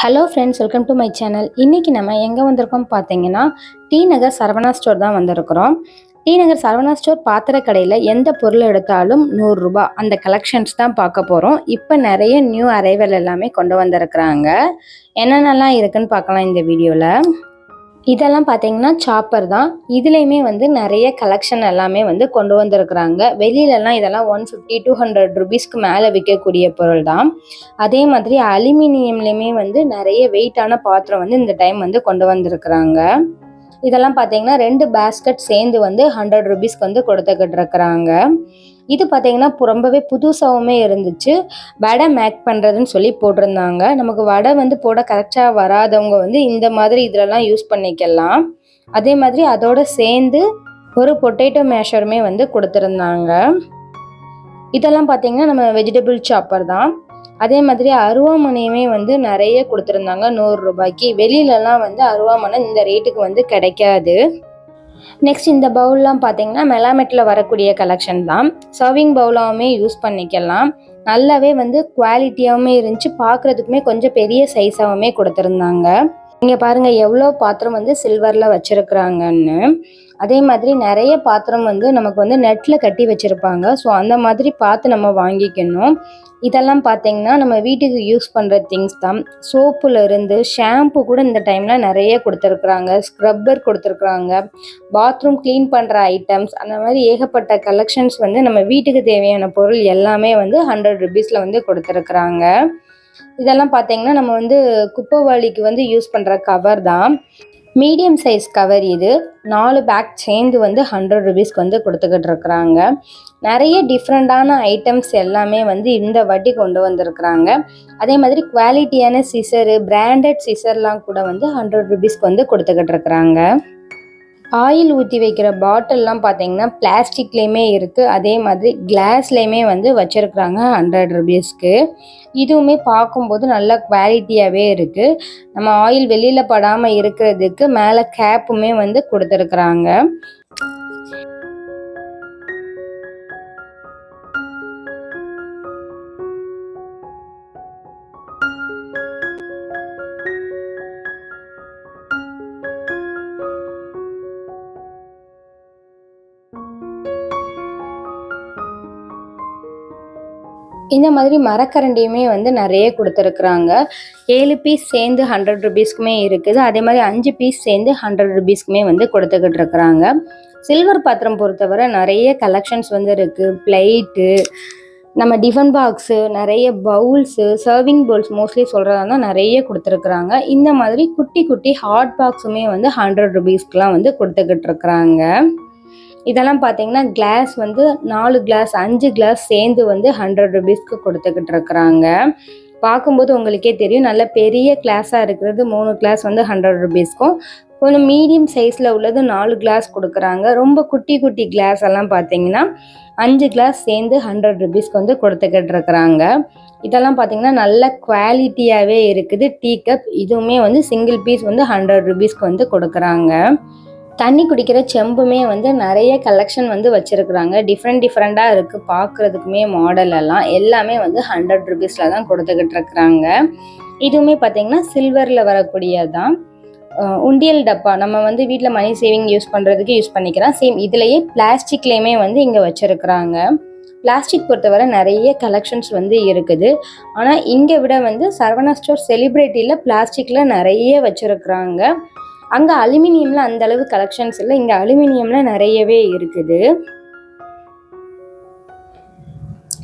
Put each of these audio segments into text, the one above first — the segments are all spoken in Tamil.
Hello friends, welcome to my channel. இன்றைக்கி நம்ம எங்கே வந்திருக்கோம் பார்த்தீங்கன்னா, டி நகர் சரவணா ஸ்டோர் தான் வந்திருக்கிறோம். டி நகர் சரவணா ஸ்டோர் பாத்திர கடையில் எந்த பொருள் எடுத்தாலும் 100 ரூபா அந்த கலெக்ஷன்ஸ் தான் பார்க்க போகிறோம். இப்போ நிறைய நியூ அரைவல் எல்லாமே கொண்டு வந்திருக்கிறாங்க. என்னென்னலாம் இருக்குன்னு பார்க்கலாம் இந்த வீடியோவில். இதெல்லாம் பார்த்தீங்கன்னா சாப்பர் தான். இதுலேயுமே நிறைய கலெக்ஷன் எல்லாமே கொண்டு வந்திருக்கிறாங்க. வெளியிலலாம் இதெல்லாம் 150 200 ருபீஸ்க்கு மேலே விற்கக்கூடிய பொருள் தான். அதே மாதிரி அலுமினியம்லேயுமே நிறைய வெயிட்டான பாத்திரம் இந்த டைம் கொண்டு வந்திருக்கிறாங்க. இதெல்லாம் பார்த்தீங்கன்னா 2 பேஸ்கெட் சேர்ந்து 100 ருபீஸ்க்கு கொடுத்துக்கிட்டு இருக்கிறாங்க. இது பார்த்தீங்கன்னா ரொம்பவே புதுசாகவுமே இருந்துச்சு. வடை மேக் பண்ணுறதுன்னு சொல்லி போட்டிருந்தாங்க. நமக்கு வடை போட கரெக்டாக வராதவங்க இந்த மாதிரி இதிலலாம் யூஸ் பண்ணிக்கலாம். அதே மாதிரி அதோட சேர்ந்து ஒரு பொட்டேட்டோ மேஷருமே கொடுத்துருந்தாங்க. இதெல்லாம் பார்த்தீங்கன்னா நம்ம வெஜிடபிள் சாப்பர் தான். அதே மாதிரி அருவாமனையுமே நிறைய கொடுத்துருந்தாங்க 100 ரூபாய்க்கு. வெளியிலலாம் அருவாமனை இந்த ரேட்டுக்கு கிடைக்காது. நெக்ஸ்ட் இந்த பவுல்லாம் பார்த்தீங்கன்னா மெலாமெட்டில் வரக்கூடிய கலெக்ஷன் தான். சர்விங் பவுலாகவுமே யூஸ் பண்ணிக்கலாம். நல்லாவே குவாலிட்டியாகவுமே இருந்துச்சு. பார்க்குறதுக்குமே கொஞ்சம் பெரிய சைஸாகவுமே கொடுத்துருந்தாங்க. இங்கே பாருங்கள் எவ்வளோ பாத்திரம் சில்வரில் வச்சுருக்குறாங்கன்னு. அதே மாதிரி நிறைய பாத்திரம் நமக்கு நெட்டில் கட்டி வச்சுருப்பாங்க. ஸோ அந்த மாதிரி பார்த்து நம்ம வாங்கிக்கணும். இதெல்லாம் பார்த்தீங்கன்னா நம்ம வீட்டுக்கு யூஸ் பண்ணுற திங்ஸ் தான். சோப்புல இருந்து ஷாம்பு கூட இந்த டைமில் நிறைய கொடுத்துருக்குறாங்க. ஸ்க்ரப்பர் கொடுத்துருக்குறாங்க. பாத்ரூம் க்ளீன் பண்ணுற ஐட்டம்ஸ் அந்த மாதிரி ஏகப்பட்ட கலெக்ஷன்ஸ் நம்ம வீட்டுக்கு தேவையான பொருள் எல்லாமே 100 ருபீஸில் கொடுத்துருக்குறாங்க. இதெல்லாம் பார்த்தீங்கன்னா நம்ம குப்பைவாளிக்கு யூஸ் பண்ணுற கவர் தான். மீடியம் சைஸ் கவர் இது. 4 பேக் சேர்ந்து 100 ருபீஸ்க்கு கொடுத்துக்கிட்டு இருக்கிறாங்க. நிறைய டிஃப்ரெண்ட்டான ஐட்டம்ஸ் எல்லாமே இந்த வாட்டி கொண்டு வந்திருக்கிறாங்க. அதே மாதிரி குவாலிட்டியான சிசரு, பிராண்டட் சிசர்லாம் கூட 100 ருபீஸ்க்கு கொடுத்துக்கிட்டு இருக்கிறாங்க. ஆயில் ஊற்றி வைக்கிற பாட்டில்லாம் பார்த்தீங்கன்னா பிளாஸ்டிக்லேயுமே இருக்குது. அதே மாதிரி கிளாஸ்லேயுமே வச்சுருக்குறாங்க 100 ருபீஸ்க்கு. இதுவுமே பார்க்கும்போது நல்ல குவாலிட்டியாகவே இருக்குது. நம்ம ஆயில் வெளியில் படாமல் இருக்கிறதுக்கு மேலே கேப்புமே கொடுத்துருக்குறாங்க. இந்த மாதிரி மரக்கரண்டியுமே நிறைய கொடுத்துருக்குறாங்க. 7 பீஸ் சேர்ந்து 100 ருபீஸ்க்குமே இருக்குது. அதே மாதிரி 5 பீஸ் சேர்ந்து 100 ருபீஸ்க்குமே கொடுத்துக்கிட்டு இருக்கிறாங்க. சில்வர் பாத்திரம் பொறுத்தவரை நிறைய கலெக்ஷன்ஸ் இருக்குது. பிளேட்டு, நம்ம டிஃபன் பாக்ஸு, நிறைய பவுல்ஸு, சர்விங் பவுல்ஸ் மோஸ்ட்லி சொல்கிறதா நிறைய கொடுத்துருக்குறாங்க. இந்த மாதிரி குட்டி குட்டி ஹாட் பாக்ஸுமே 100 ருபீஸ்க்குலாம் கொடுத்துக்கிட்டு இருக்கிறாங்க. இதெல்லாம் பார்த்தீங்கன்னா கிளாஸ் 4 கிளாஸ் 5 கிளாஸ் சேர்ந்து 100 ருபீஸ்க்கு கொடுத்துக்கிட்டு இருக்கிறாங்க. பார்க்கும்போது உங்களுக்கே தெரியும் நல்ல பெரிய கிளாஸாக இருக்கிறது 3 கிளாஸ் 100 ருபீஸ்க்கும், கொஞ்சம் மீடியம் சைஸில் உள்ளது 4 கிளாஸ் கொடுக்குறாங்க. ரொம்ப குட்டி குட்டி கிளாஸ் எல்லாம் பார்த்தீங்கன்னா 5 கிளாஸ் சேர்ந்து 100 ருபீஸ்க்கு கொடுத்துக்கிட்டு இருக்கிறாங்க. இதெல்லாம் பார்த்தீங்கன்னா நல்ல குவாலிட்டியாகவே இருக்குது. டீ கப் இதுவுமே சிங்கிள் பீஸ் 100 ருபீஸ்க்கு கொடுக்குறாங்க. தண்ணி குடிக்கிற செம்புமே நிறைய கலெக்ஷன் வச்சுருக்குறாங்க. டிஃப்ரெண்ட்டாக இருக்குது. பார்க்குறதுக்குமே மாடல் எல்லாம் எல்லாமே 100 ருபீஸில் தான் கொடுத்துக்கிட்டு இருக்கிறாங்க. இதுவுமே பார்த்திங்கன்னா சில்வரில் வரக்கூடியதான். உண்டியல் டப்பா நம்ம வீட்டில் மணி சேவிங் யூஸ் பண்ணுறதுக்கு யூஸ் பண்ணிக்கலாம். சேம் இதுலேயே பிளாஸ்டிக்லேயுமே இங்கே வச்சுருக்குறாங்க. பிளாஸ்டிக் பொறுத்தவரை நிறைய கலெக்ஷன்ஸ் இருக்குது. ஆனால் இங்கே விட சரவணா ஸ்டோர் செலிப்ரிட்டியில் பிளாஸ்டிக்கில் நிறைய வச்சுருக்குறாங்க. அங்கே அலுமினியமில் அந்த அளவு கலெக்ஷன்ஸ் இல்லை. இங்கே அலுமினியமில் நிறையவே இருக்குது.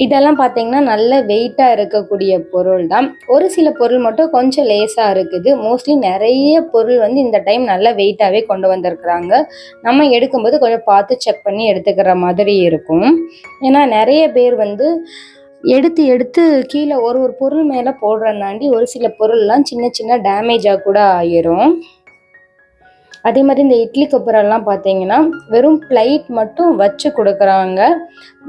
இதெல்லாம் பார்த்தீங்கன்னா நல்ல வெயிட்டாக இருக்கக்கூடிய பொருள் தான். ஒரு சில பொருள் மட்டும் கொஞ்சம் லேஸாக இருக்குது. மோஸ்ட்லி நிறைய பொருள் இந்த டைம் நல்ல வெயிட்டாகவே கொண்டு வந்திருக்கிறாங்க. நம்ம எடுக்கும்போது கொஞ்சம் பார்த்து செக் பண்ணி எடுத்துக்கிற மாதிரி இருக்கும். ஏன்னா நிறைய பேர் எடுத்து கீழே ஒரு பொருள் மேலே போடுறனாண்டி ஒரு சில பொருள்லாம் சின்ன சின்ன டேமேஜாக கூட ஆயிரும். அதே மாதிரி இந்த இட்லி கொப்பரெல்லாம் பார்த்தீங்கன்னா வெறும் பிளேட் மட்டும் வச்சு கொடுக்குறாங்க.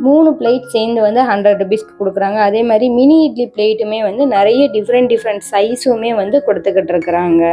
3 பிளேட் சேர்ந்து 100 ருபீஸ்க்கு கொடுக்குறாங்க. அதே மாதிரி மினி இட்லி பிளேட்டுமே நிறைய டிஃப்ரெண்ட் சைஸுமே கொடுத்துக்கிட்டு இருக்கிறாங்க.